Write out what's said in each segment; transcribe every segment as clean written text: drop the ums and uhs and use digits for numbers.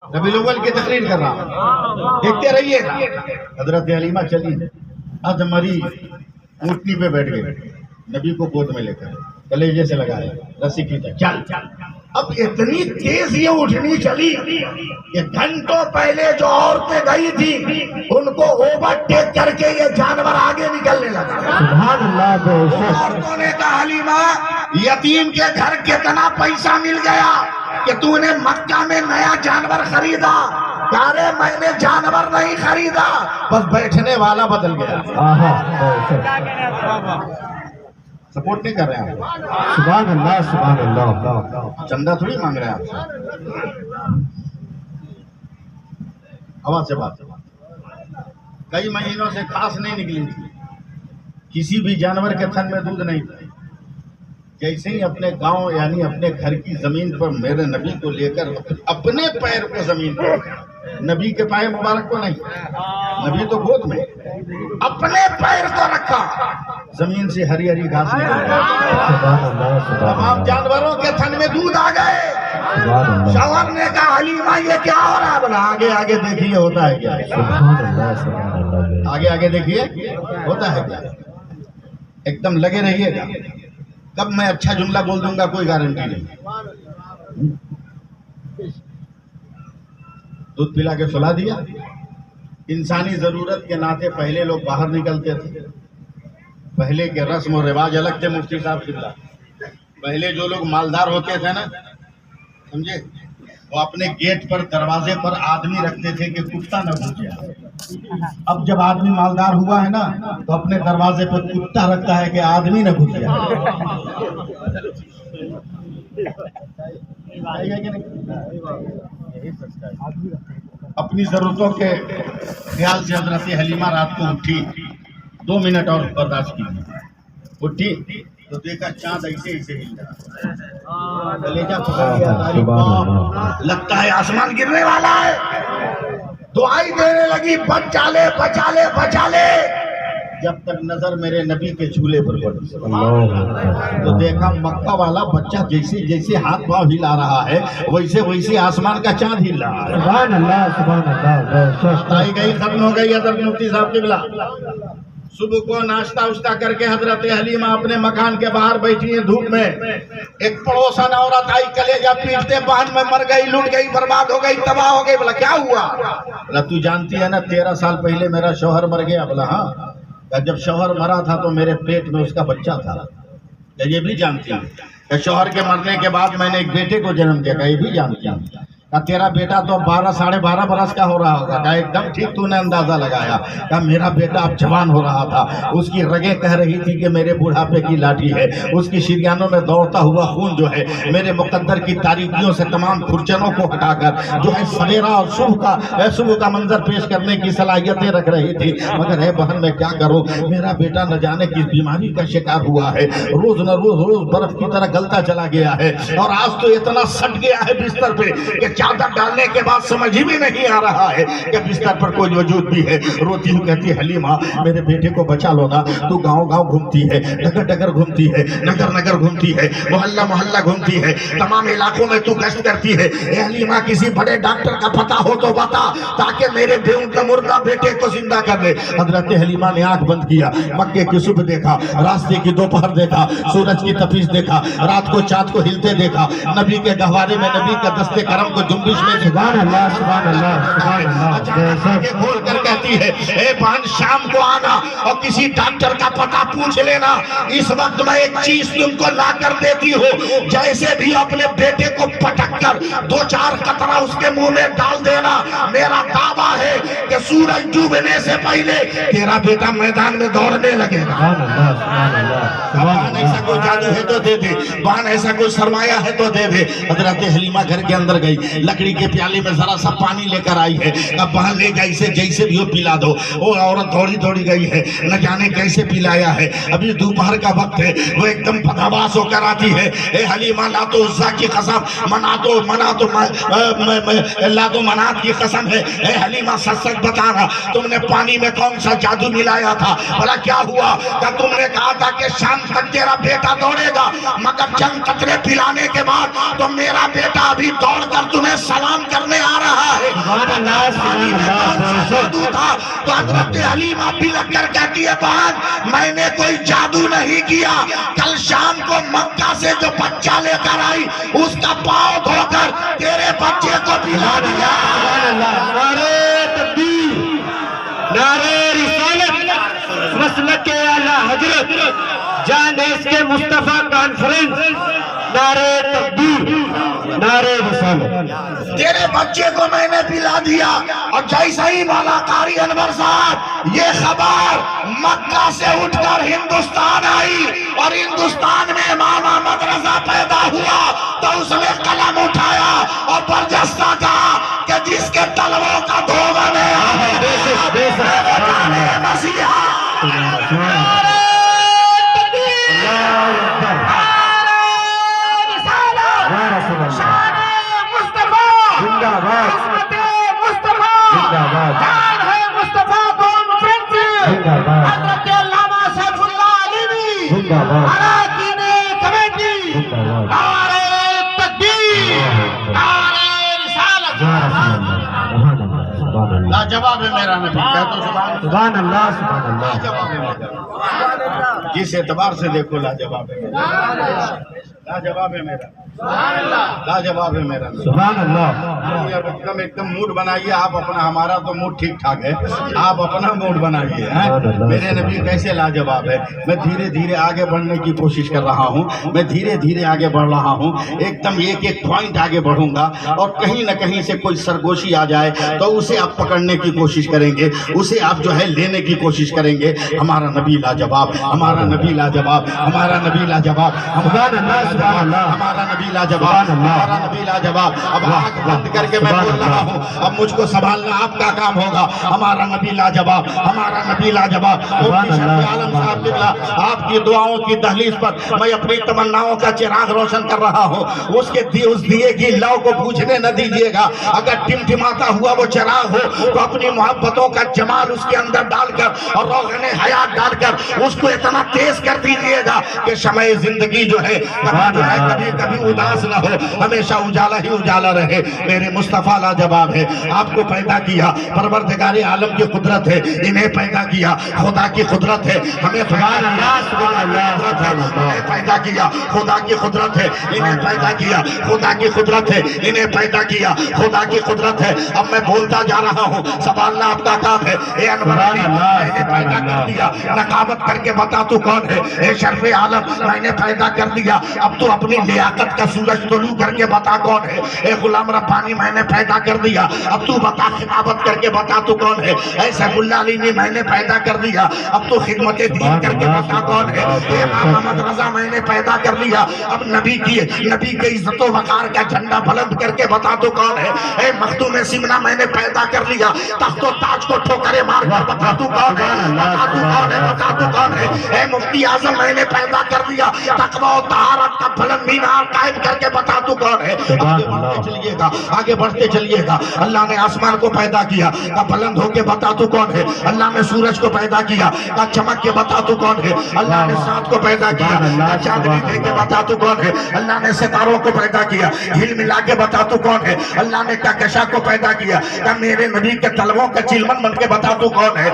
ربیع الاول کی تقریر کر رہا ہوں، دیکھتے رہیے گا۔ حضرت حلیمہ چلی، اد مریض اونٹنی پہ بیٹھ گئے، نبی کو گود میں لے کر کلیجے سے لگایا، رسی کھینچا، چل۔ اب اتنی تیز یہ اٹھنی چلی کہ گھنٹوں پہلے جو عورتیں گئی تھی ان کو اوورٹیک کر کے یہ جانور آگے نکلنے لگا۔ سبحان اللہ۔ عورتوں نے کہا حلیمہ یتیم کے گھر کتنا پیسہ مل گیا کہ تو نے مکہ میں نیا جانور خریدا؟ ارے میں نے جانور نہیں خریدا، بس بیٹھنے والا بدل گیا۔ سپورٹ نہیں کر رہے ہیں آپ، سبحان اللہ سبحان اللہ۔ چندہ تھوڑی مانگ رہے ہیں آپ سے، آواز سے بات۔ کئی مہینوں سے کھاس نہیں نکلی تھی، کسی بھی جانور کے تھن میں دودھ نہیں تھا۔ جیسے ہی اپنے گاؤں یعنی اپنے گھر کی زمین پر میرے نبی کو لے کر اپنے پیر کو زمین پر، نبی کے پائے مبارک کو نہیں، نبی تو گود میں، اپنے پیر کو رکھا، زمین سے ہری ہری گھاس نکل گئی، تمام جانوروں کے تھن میں دودھ آ گئے۔ شوہر نے کہا حلیمہ یہ کیا ہو رہا ہے؟ بولا آگے آگے دیکھیے ہوتا ہے کیا، آگے آگے دیکھیے ہوتا ہے کیا، ایک دم لگے رہیے گا۔ کب میں اچھا جملہ بول دوں گا کوئی گارنٹی نہیں۔ دودھ پلا کے سلا دیا۔ انسانی ضرورت کے ناطے پہلے لوگ باہر نکلتے تھے، پہلے کے رسم و رواج الگ تھے۔ مفتی صاحب قبلہ، پہلے جو لوگ مالدار ہوتے تھے نا، سمجھے، وہ اپنے گیٹ پر دروازے پر آدمی رکھتے تھے کہ کتا نہ گھس جائے۔ اب جب آدمی مالدار ہوا ہے نا تو اپنے دروازے پر کتا رکھتا ہے کہ آدمی نہ گھس جائے۔ اپنی ضرورتوں کے خیال سے حضرت حلیمہ رات کو اٹھی، 2 منٹ اور برداشت کی، اٹھی تو دیکھا چاند ایسے ایسے ہل رہا، کلیجہ پکڑ گیا، تاریخ باپ لگتا ہے آسمان گرنے والا ہے۔ دعائی دینے لگی، بچا لے بچا لے بچا لے، جب تک نظر میرے نبی کے جھولے پر پڑی تو دیکھا مکہ والا بچہ جیسے جیسے ہاتھ پاؤں ہلا رہا ہے ویسے ویسے آسمان کا چاند ہل رہا ہے۔ سبحان اللہ سبحان اللہ۔ آئی گئی ختم ہو گئی حضرت مفتی صاحب قبلہ۔ صبح کو ناشتہ واشتہ کر کے حضرت حلیمہ اپنے مکان کے باہر بیٹھی ہیں دھوپ میں، ایک پڑوسن عورت آئی، کلیجہ پیٹتے بہن میں مر گئی، لٹ گئی، برباد ہو گئی، تباہ ہو گئی۔ بولا کیا ہوا؟ بولا تو جانتی ہے نا 13 سال پہلے میرا شوہر مر گیا۔ بولا ہاں۔ جب شوہر مرا تھا تو میرے پیٹ میں اس کا بچہ تھا۔ یہ بھی جانتی ہوں کہ شوہر کے مرنے کے بعد میں نے ایک بیٹے کو جنم دیا۔ یہ بھی جانتی ہوں کہ تیرا بیٹا تو 12 ساڑھے 12 برس کا ہو رہا ہوگا۔ کہا ایک دم ٹھیک تو نے اندازہ لگایا۔ کہا میرا بیٹا اب جوان ہو رہا تھا، اس کی رگیں کہہ رہی تھی کہ میرے بڑھاپے کی لاٹھی ہے، اس کی شریانوں میں دوڑتا ہوا خون جو ہے میرے مقدر کی تاریکیوں سے تمام کھرچنوں کو ہٹا کر جو ہے سویرا اور صبح کا منظر پیش کرنے کی صلاحیتیں رکھ رہی تھی۔ مگر اے بہن میں کیا کروں، میرا بیٹا نہ جانے کس بیماری کا شکار ہوا ہے، روز نہ روز برف کی طرح گلتا چلا گیا ہے، اور آج تو اتنا سٹ گیا ہے بستر پہ کہ چادر ڈالنے کے بعد سمجھ ہی بھی نہیں آ رہا ہے کہ بستر پر کوئی وجود بھی ہے۔ روتی ہوں کہتی حلیمہ میرے بیٹے کو بچا لو نا، تو گاؤں گاؤں گھومتی ہے، ڈگر ڈگر گھومتی ہے، نگر نگر گھومتی ہے، محلہ محلہ گھومتی ہے، تمام علاقوں میں تو گشت کرتی ہے۔ اے حلیمہ کسی بڑے ڈاکٹر کا پتہ ہو تو بتا تاکہ میرے مردہ بیٹے کو زندہ کر دے۔ حضرت حلیمہ نے آنکھ بند کیا، مکے کی صبح دیکھا، راستے کی دوپہر دیکھا، سورج کی تپش دیکھا، رات کو چاند کو ہلتے دیکھا، نبی کے گہوارے میں نبی کا دست کرم کو جنبش میں سبحان اللہ سبحان اللہ سبحان اللہ۔ اچانک آنکھیں کھول کر کہتی ہے اے بہن شام کو آنا اور کسی ڈاکٹر کا پتہ پوچھ لینا، اس وقت میں ایک چیز تم کو لا کر دیتی ہوں، جیسے بھی اپنے بیٹے کو پٹک کر 2-4 قطرہ اس کے منہ میں ڈال دینا، میرا دعویٰ ہے کہ سورج ڈوبنے سے پہلے تیرا بیٹا میدان میں دوڑنے لگے گا۔ سبحان اللہ سبحان اللہ۔ بہن ایسا کوئی جادو ہے تو دے دے، بہن ایسا کوئی سرمایہ ہے تو دے دے۔ حضرت حلیمہ گھر کے اندر گئی، لکڑی کے پیالے میں ذرا سا پانی لے کر آئی ہے، اب بہن لے جا اسے جیسے بھی ہو پلا دو۔ وہ عورت دوڑی دوڑی گئی ہے، نہ جانے کیسے پلایا ہے، ابھی دوپہر کا وقت ہے، وہ ایک دم بدحواس ہو کر آتی ہے، اے حلیمہ لات و عزا کی قسم، لات و منات کی قسم ہے، اے حلیمہ سچ سچ بتانا تم نے پانی میں کون سا جادو ملایا تھا؟ بھلا کیا ہوا؟ کہ تم نے کہا تھا کہ شام تک تیرا بیٹا دوڑے گا، مگر چند قطرے پلانے کے بعد تو میرا بیٹا ابھی دوڑ کر تمہیں سلام کرنے آ رہا ہے۔ سبحان اللہ سبحان اللہ جادو تھا تو حضرت حلیمہ بھی لگ کر کہتی ہے بہن میں نے کوئی جادو نہیں کیا کل شام کو مکہ سے جو بچہ لے کر آئی اس کا پاؤں دھو کر تیرے بچے کو پلا دیا نعرہ تکبیر نعرہ رسالت مسلک اعلیٰ حضرت جان اس کے مصطفیٰ کانفرنس نعرہ تکبیر نعرہ رسالت تیرے بچے کو میں نے پلا دیا اور جیسا ہی مولا قاری انور صاحب یہ خبر مکہ سے اٹھ کر ہندوستان آئی اور ہندوستان میں امام احمد رضا پیدا ہوا تو اس نے قلم اٹھایا اور برجستہ کہا کہ جس کے تلووں کا دھوبہ میں مسیحا حضرت علامہ سیف اللہ علیوی اراکین کمیٹی نعرہ تکبیر نعرہ رسالت لاجواب ہے میرا نبی کہہ تو سبحان اللہ سبحان اللہ لاجواب ہے میرا جس اعتبار سے دیکھو لاجواب ہے لاجواب ہے میرا لاجواب ہے میرا سبحان اللہ ایک دم موڈ بنائیے آپ اپنا ہمارا تو موڈ ٹھیک ٹھاک ہے آپ اپنا موڈ بنائیے میرے نبی کیسے لاجواب ہے میں دھیرے دھیرے آگے بڑھنے کی کوشش کر رہا ہوں میں دھیرے دھیرے آگے بڑھ رہا ہوں ایک دم ایک ایک پوائنٹ آگے بڑھوں گا اور کہیں نہ کہیں سے کوئی سرگوشی آ جائے تو اسے آپ پکڑنے کی کوشش کریں گے اسے آپ جو ہے لینے کی کوشش کریں گے ہمارا نبی لاجواب ہمارا نبی لاجواب ہمارا نبی لاجواب ہمارا نبی لاجواب ہمارا نبی لاجواب اب آنکھ بند کر کے میں بول رہا ہوں اب مجھ کو سنبھالنا آپ کا کام ہوگا ہمارا نبی لاجواب ہمارا نبی لاجواب عالم صاحب قبلہ آپ کی دعاؤں کی دہلیز پر میں اپنی تمناؤں کا چراغ روشن کر رہا ہوں اس دیے کی لو کو بوجھنے نہ دیجیے گا اگر ٹمٹماتا ہوا وہ چراغ ہو تو اپنی محبتوں کا جمال اس کے اندر ڈال کر اور روغن حیات ڈال کر اس کو اتنا تیز کر دیجیے گا کہ شمع زندگی جو ہے کبھی کبھی اداس نہ ہو ہمیشہ اجالا ہی اجالا رہے میرے مصطفیٰ لاجواب ہے آپ کو پیدا کیا پروردگار عالم کی قدرت ہے انہیں پیدا کیا خدا کی قدرت ہے ہمیں پیدا کیا خدا کی قدرت ہے انہیں پیدا کیا خدا کی قدرت ہے انہیں پیدا کیا خدا کی قدرت ہے اب میں بولتا جا رہا ہوں سنبھالنا آپ کا کام ہے اے انور علی میں نے پیدا کر دیا نقابت کر کے بتا تو کون ہے اے شرف عالم میں نے پیدا کر دیا اب تو اپنی لیاقت کا سورج طلوع کر کے بتا کون ہے اے غلام ربانی میں نے پیدا کر دیا اب تو بتا خطابت کر کے بتا تو کون ہے اے سیف اللہ علی میں نے پیدا کر دیا اب تو خدمت دین کر کے بتا کون ہے اے امام احمد رضا میں نے پیدا کر دیا اب نبی کے عزت و وقار کا جھنڈا بلند کر کے بتا تو کون ہے اے مخدوم سمنا میں نے پیدا کر لیا تخت و تاج کو ٹھوکرے مار کر بتا تو کون ہے بتا تو کون ہے بتا تو کون ہے اے مفتی اعظم میں نے پیدا کر دیا تقوی و طہارت کا بلند مینار قائم کر کے بتا تو کون ہے آگے بڑھتے چلیے گا آگے بڑھتے چلیے گا اللہ نے آسمان کو پیدا کیا کا بلند ہو کے بتا تو کون ہے اللہ نے سورج کو پیدا کیا کا چمک کے بتا تو کون ہے اللہ نے سات کو پیدا کیا کا چاندنی دے کے بتا تو کون ہے اللہ نے ستاروں کو پیدا کیا ہل ملا کے بتا تو کون ہے اللہ نے کہکشاں کو پیدا کیا کہ میرے نبی کے تلووں کا چلمن بن کے بتا تو کون ہے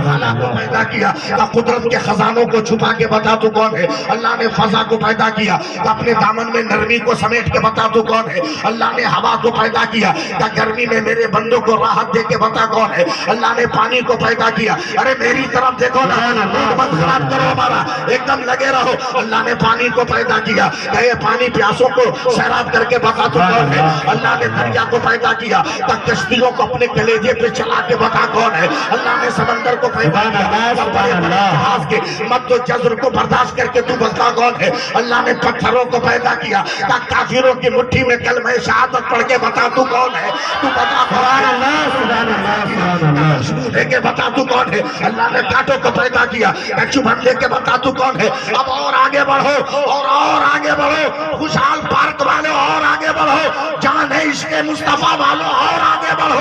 اللہ کو پیدا کیا کہ قدرت کے خزانوں کو چھپا کے بتا تو کون ہے اللہ نے فضا کو پیدا کیا کہ اپنے دامن میں نرمی کو سمیٹ کے بتا تو کون ہے اللہ نے ہوا کو پیدا کیا کہ گرمی میں میرے بندوں کو راحت دے کے بتا کون ہے اللہ نے پانی کو پیدا کیا ارے میری طرف دیکھو نا مت خراب کرو ہمارا ایک دم لگے رہو اللہ نے پانی کو پیدا کیا کہ یہ پانی پیاسوں کو سیراب کر کے بتا تو کون ہے اللہ نے دریا کو پیدا کیا کہ کشتیوں کو اپنے کلیجے پہ چلا کے بتا کون ہے اللہ نے سمندر کو پیدا کیا کے مد و جزر کو برداشت کر کے تو بتا کون ہے اللہ نے پتھروں کو پیدا کیا کہ کافروں کی مٹھی میں کلمہ شہادت پڑھ کے بتا تو کون ہے تو بتا سبحان اللہ لے کے بتا تو کون ہے اللہ نے کانٹوں کو پیدا کیا کہ چبھن لے کے بتا تو کون ہے اب اور آگے بڑھو اور آگے بڑھو خوشحال پارک والے اور آگے بڑھو جان عشق مصطفیٰ والوں اور آگے بڑھو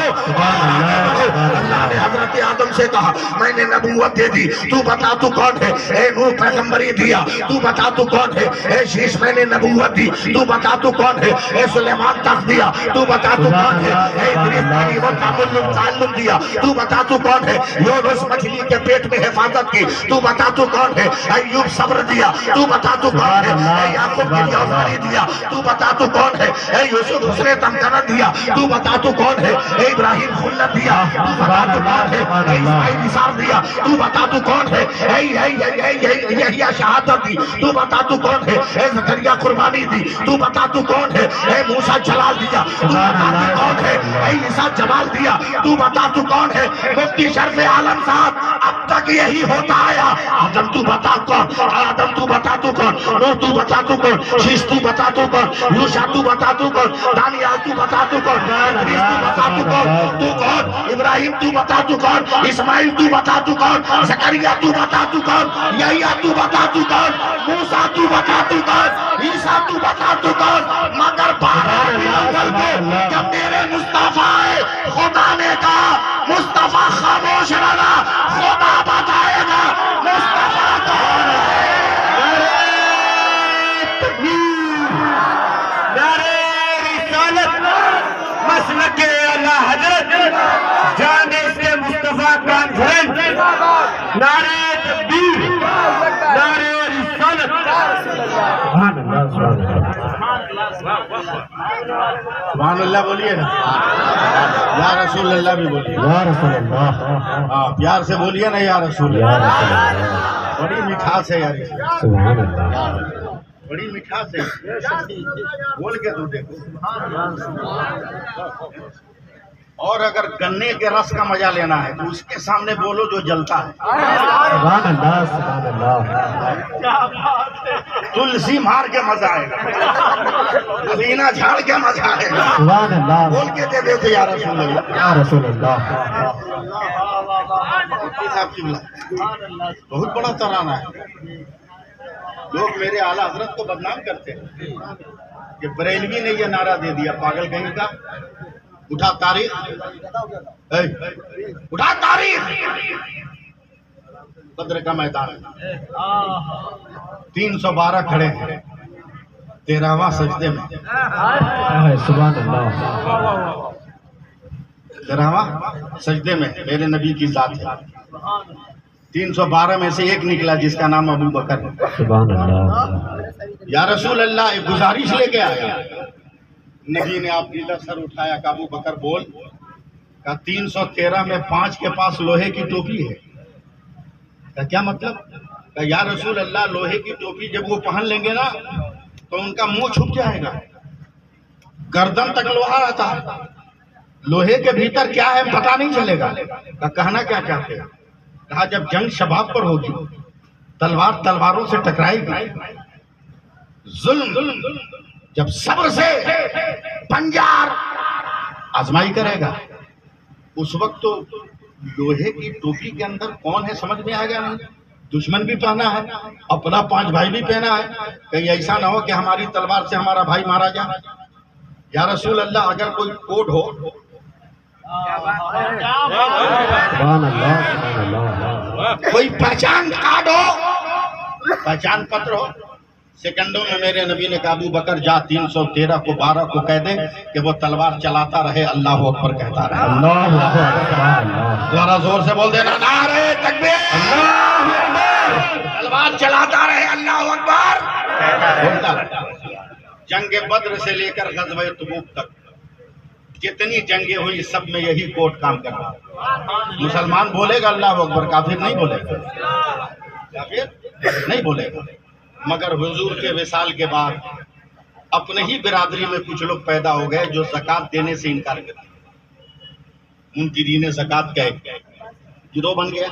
اللہ نے حضرت آدم سے کہا میں نے نبوت دے دی تو بتا تو کون ہے اے نوح پیغمبری دیا تو بتا تو کون ہے؟ اے شیش میں نے نبوت دی، تو بتا تو کون ہے؟ اے سلیمان تخت دیا، تو بتا تو کون ہے؟ اے ادریس تعلیم و تعلم دیا، تو بتا تو کون ہے؟ یونس مچھلی کے پیٹ میں حفاظت کی، تو بتا تو کون ہے؟ ایوب صبر دیا، تو بتا تو کون ہے؟ اے یعقوب کی دیوزاری دیا، تو بتا تو کون ہے؟ اے یوسف حسن تمکنہ دیا، تو بتا تو کون ہے؟ اے ابراہیم خلت دیا، تو بتا تو کون ہے؟ اے اسماعیل نثار دیا، تو بتا تو کون ہے؟ اے یحییٰ شہادت دی، تو بتا تو کون ہے؟ اے زکریا قربانی دی، تو بتا تو کون ہے؟ اے موسیٰ جلال دیا، تو بتا تو کون ہے؟ اے عیسیٰ جمال دیا، تو بتا تو کون ہے؟ مفتی شرف عالم صاحب اب تک یہی ہوتا آیا، آدم تو بتا کون؟ آدم تو بتا تو کون؟ نوح تو بتا تو کون؟ شیش تو بتا تو کون؟ یوشع تو بتا تو کون؟ دانیال تو بتا تو کون؟ ادریس تو بتا تو کون؟ تو کون؟ ابراہیم تو بتا تو کون؟ اسماعیل تو بتا تو کون؟ زکریا تو بتا تو کون؟ یحییٰ تو بتا تو کون؟ موسیٰ تو بتا تو کون؟ عیسیٰ تو بتا تو کون؟ مگر جب میرے مصطفیٰ آئے خدا نے کہا مصطفیٰ خاموش رہنا، خدا بتائے گا مصطفیٰ کون ہے۔ نعرہ رسالت، مسلک اعلیٰ حضرت جان اس کے مصطفیٰ کانفرنس، نعرہ تکبیر، نعرہ رسالت، سبحان اللہ سبحان اللہ بولیے نا، یا رسول اللہ بھی بولیے، یا رسول اللہ، ہاں پیار سے بولیے نا یا رسول یا اللہ، رسول اللہ، بڑی مٹھاس ہے یار، سبحان اللہ، بڑی مٹھاس ہے، بول کے تو دیکھو۔ اور اگر گنے کے رس کا مزہ لینا ہے تو اس کے سامنے بولو جو جلتا ہے، سبحان اللہ، سبحان اللہ، تلسی مار کے مزہ آئے گا، پودینہ جھاڑ کے مزہ آئے گا، سبحان اللہ، بول کے دے دیتے یا رسول اللہ۔ یا رسول اللہ، صاحب کی بہت بڑا ترانہ ہے، لوگ میرے اعلیٰ حضرت کو بدنام کرتے ہیں کہ بریلوی نے یہ نعرہ دے دیا، پاگل کہیں کا، اٹھا تاریخ، اٹھا تاریخ، بدر کا میدان 312 کھڑے ہیں 13واں سجدے میں، سبحان اللہ، 13واں سجدے میں میرے نبی کی ذات ہے، 312 میں سے ایک نکلا جس کا نام ابو بکر ہے۔ سبحان اللہ، یا رسول اللہ ایک گزارش لے کے آیا، نبی نے آپ کی سر اٹھایا کہ ابو بکر بول، کہا 313 میں 5 کے پاس لوہے کی ٹوپی ہے، کہا کیا مطلب؟ کہا یا رسول اللہ لوہے کی ٹوپی جب وہ پہن لیں گے نا تو ان کا منہ چھپ جائے گا، گردن تک لوہا رہتا ہے، لوہے کے بھیتر کیا ہے پتہ نہیں چلے گا، کہا کہنا کیا چاہتے ہیں؟ کہا جب جنگ شباب پر ہوگی، تلوار تلواروں سے ٹکرائے گی، ظلم جب صبر سے پنجار آزمائی کرے گا، اس وقت تو لوہے کی ٹوپی کے اندر کون ہے سمجھ میں آئے گا نہیں، دشمن بھی پہنا ہے، اپنا 5 بھائی بھی پہنا ہے، کہیں ایسا نہ ہو کہ ہماری تلوار سے ہمارا بھائی مارا جائے۔ یا رسول اللہ اگر کوئی کوڈ ہو، سبحان اللہ، سبحان اللہ، کوئی پہچان کارڈ ہو، پہچان پتر ہو، سیکنڈوں میں میرے نبی نے کہا ابو بکر جا 313 کو 12 کو کہہ دے کہ وہ تلوار چلاتا رہے، اللہ اکبر کہتا رہے۔ اللہ اکبر، سبحان اللہ، ذرا زور سے بول دینا نعرہ تکبیر، اللہ اکبر، تلوار چلاتا رہے، اللہ اکبر بولتا رہے۔ جنگ بدر سے لے کر غزوہ تبوک تک جتنی جنگیں ہوئی سب میں یہی کوٹ کام کر رہا، مسلمان بولے گا اللہ اکبر، کافر نہیں بولے گا، کافر نہیں بولے گا، مگر حضور کے وصال کے بعد اپنے ہی برادری میں کچھ لوگ پیدا ہو گئے جو زکوٰۃ دینے سے انکار کرتے، ان کی دین زکوٰۃ کا ایک گروہ بن گیا،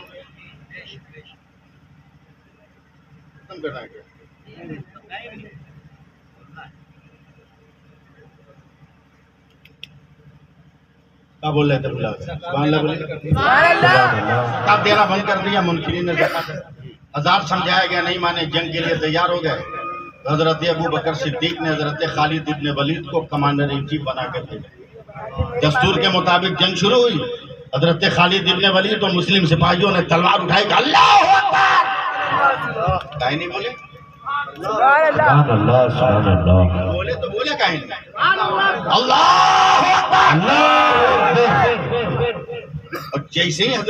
کیا بول رہے تھے؟ سبحان اللہ بولے، زکوٰۃ دینا بند کر دیا منکرین نے زکوٰۃ، ہزار سمجھایا گیا نہیں مانے، جنگ کے لیے تیار ہو گئے، حضرت ابو بکر صدیق نے حضرت خالد ابن ولید کو کمانڈر ان چیف بنا کر دیا، دستور کے مطابق جنگ شروع ہوئی، حضرت خالد ابن ولید اور مسلم سپاہیوں نے تلوار اٹھائی کہ اللہ اکبر، کہیں نہیں بولے، سبحان اللہ سبحان اللہ بولے تو بولے کہیں اللہ اکبر اللہ اور جیسے ہی حضرت